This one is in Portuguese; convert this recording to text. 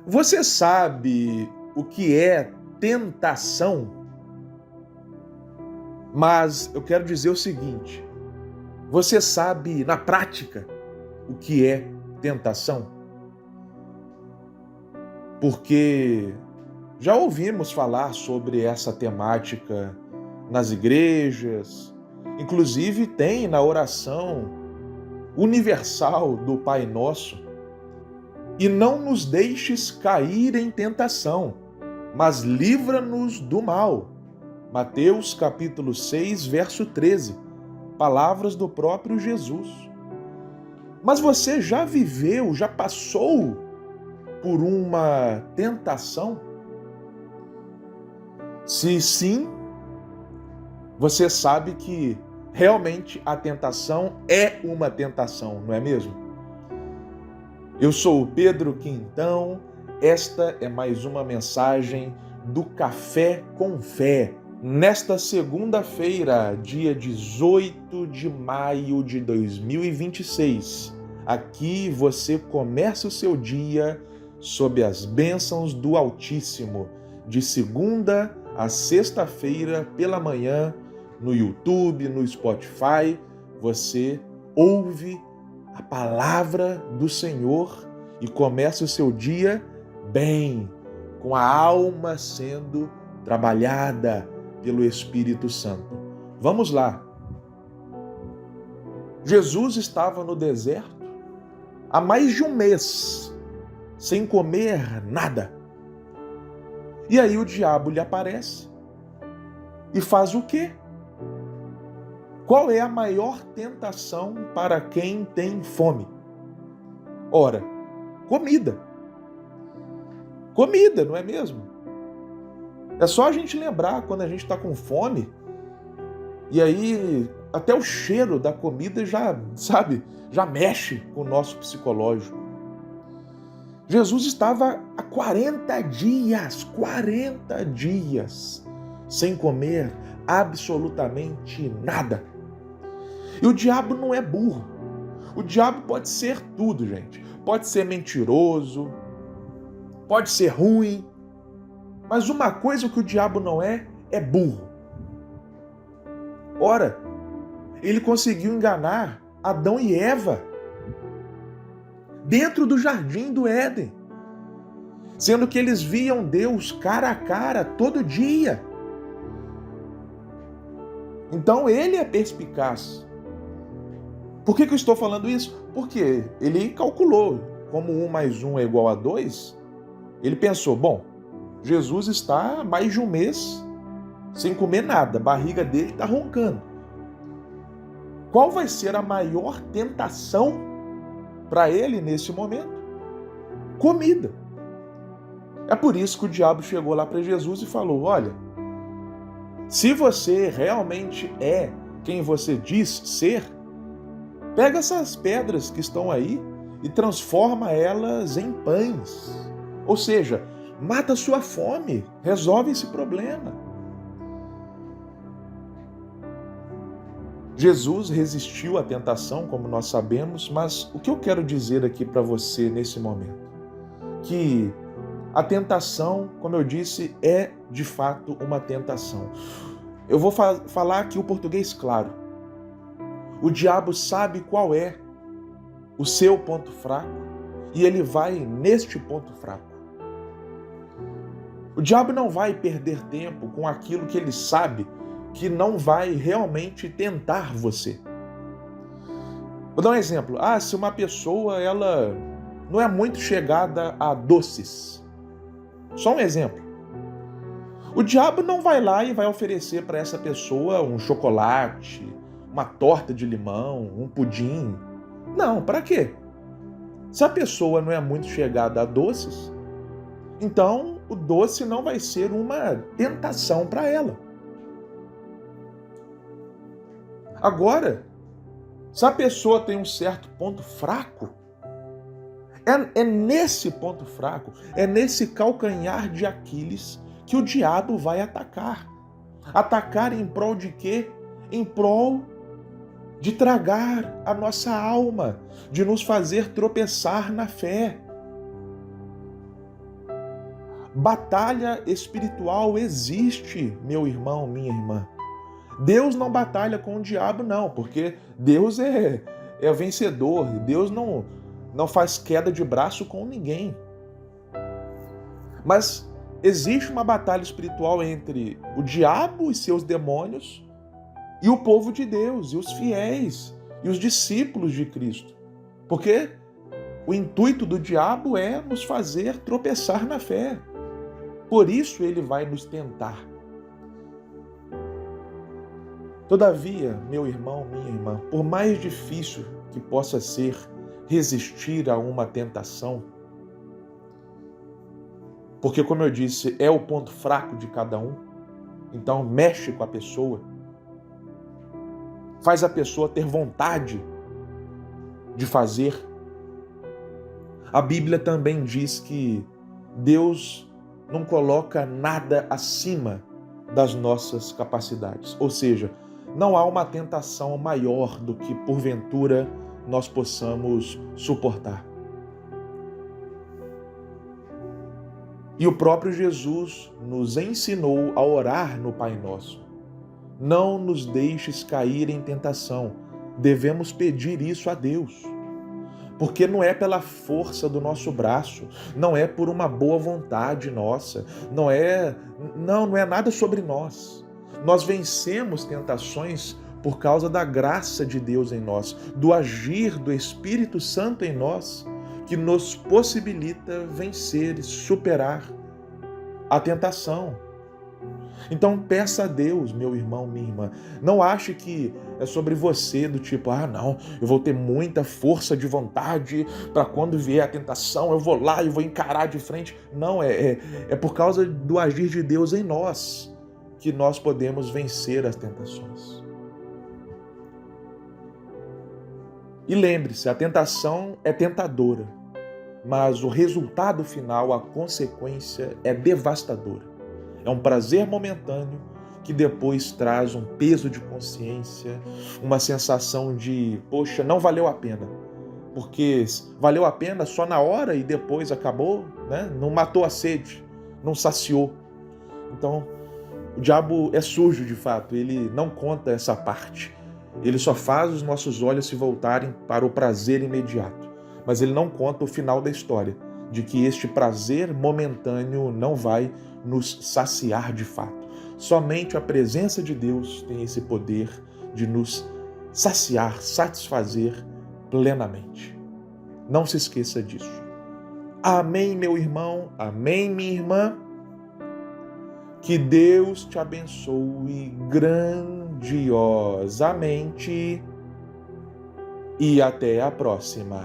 Você sabe o que é tentação? Mas eu quero dizer o seguinte: você sabe na prática o que é tentação? Porque já ouvimos falar sobre essa temática nas igrejas, inclusive tem na oração universal do Pai Nosso. E não nos deixes cair em tentação, mas livra-nos do mal. Mateus capítulo 6, verso 13. Palavras do próprio Jesus. Mas você já viveu, já passou por uma tentação? Se sim, você sabe que realmente a tentação é uma tentação, não é mesmo? Eu sou o Pedro Quintão, esta é mais uma mensagem do Café com Fé. Nesta segunda-feira, dia 18 de maio de 2026, aqui você começa o seu dia sob as bênçãos do Altíssimo, de segunda a sexta-feira pela manhã, no YouTube, no Spotify, você ouve a palavra do Senhor e começa o seu dia bem, com a alma sendo trabalhada pelo Espírito Santo. Vamos lá. Jesus estava no deserto há mais de um mês, sem comer nada. E aí o diabo lhe aparece e faz o quê? Qual é a maior tentação para quem tem fome? Ora, comida. Comida, não é mesmo? É só a gente lembrar quando a gente está com fome, e aí até o cheiro da comida já mexe com o nosso psicológico. Jesus estava há 40 dias, sem comer absolutamente nada. E o diabo não é burro. O diabo pode ser tudo, gente. Pode ser mentiroso, pode ser ruim, mas uma coisa que o diabo não é burro. Ora, ele conseguiu enganar Adão e Eva dentro do jardim do Éden, sendo que eles viam Deus cara a cara todo dia. Então ele é perspicaz. Por que eu estou falando isso? Porque ele calculou, como 1 mais 1 é igual a 2, ele pensou, bom, Jesus está há mais de um mês sem comer nada, a barriga dele está roncando. Qual vai ser a maior tentação para ele nesse momento? Comida. É por isso que o diabo chegou lá para Jesus e falou, olha, se você realmente é quem você diz ser, pega essas pedras que estão aí e transforma elas em pães. Ou seja, mata a sua fome, resolve esse problema. Jesus resistiu à tentação, como nós sabemos, mas o que eu quero dizer aqui para você nesse momento? Que a tentação, como eu disse, é de fato uma tentação. Eu vou falar aqui o português claro. O diabo sabe qual é o seu ponto fraco e ele vai neste ponto fraco. O diabo não vai perder tempo com aquilo que ele sabe que não vai realmente tentar você. Vou dar um exemplo. Se uma pessoa ela não é muito chegada a doces. Só um exemplo. O diabo não vai lá e vai oferecer para essa pessoa um chocolate, uma torta de limão, um pudim. Não, para quê? Se a pessoa não é muito chegada a doces, então o doce não vai ser uma tentação para ela. Agora, se a pessoa tem um certo ponto fraco, é nesse ponto fraco, é nesse calcanhar de Aquiles que o diabo vai atacar. Atacar em prol de quê? Em prol de tragar a nossa alma, de nos fazer tropeçar na fé. Batalha espiritual existe, meu irmão, minha irmã. Deus não batalha com o diabo, não, porque Deus é vencedor. Deus não faz queda de braço com ninguém. Mas existe uma batalha espiritual entre o diabo e seus demônios e o povo de Deus, e os fiéis, e os discípulos de Cristo. Porque o intuito do diabo é nos fazer tropeçar na fé. Por isso ele vai nos tentar. Todavia, meu irmão, minha irmã, por mais difícil que possa ser resistir a uma tentação, porque, como eu disse, é o ponto fraco de cada um, então mexe com a pessoa, faz a pessoa ter vontade de fazer. A Bíblia também diz que Deus não coloca nada acima das nossas capacidades. Ou seja, não há uma tentação maior do que, porventura, nós possamos suportar. E o próprio Jesus nos ensinou a orar no Pai Nosso. Não nos deixes cair em tentação. Devemos pedir isso a Deus. Porque não é pela força do nosso braço, não é por uma boa vontade nossa, não é nada sobre nós. Nós vencemos tentações por causa da graça de Deus em nós, do agir do Espírito Santo em nós, que nos possibilita vencer e superar a tentação. Então peça a Deus, meu irmão, minha irmã, não ache que é sobre você do tipo, não, eu vou ter muita força de vontade para quando vier a tentação, eu vou lá e vou encarar de frente. Não, é por causa do agir de Deus em nós que nós podemos vencer as tentações. E lembre-se, a tentação é tentadora, mas o resultado final, a consequência é devastadora. É um prazer momentâneo que depois traz um peso de consciência, uma sensação de, poxa, não valeu a pena. Porque valeu a pena só na hora e depois acabou, né? Não matou a sede, não saciou. Então, o diabo é sujo de fato, ele não conta essa parte. Ele só faz os nossos olhos se voltarem para o prazer imediato. Mas ele não conta o final da história, de que este prazer momentâneo não vai nos saciar de fato. Somente a presença de Deus tem esse poder de nos saciar, satisfazer plenamente. Não se esqueça disso. Amém, meu irmão. Amém, minha irmã. Que Deus te abençoe grandiosamente e até a próxima.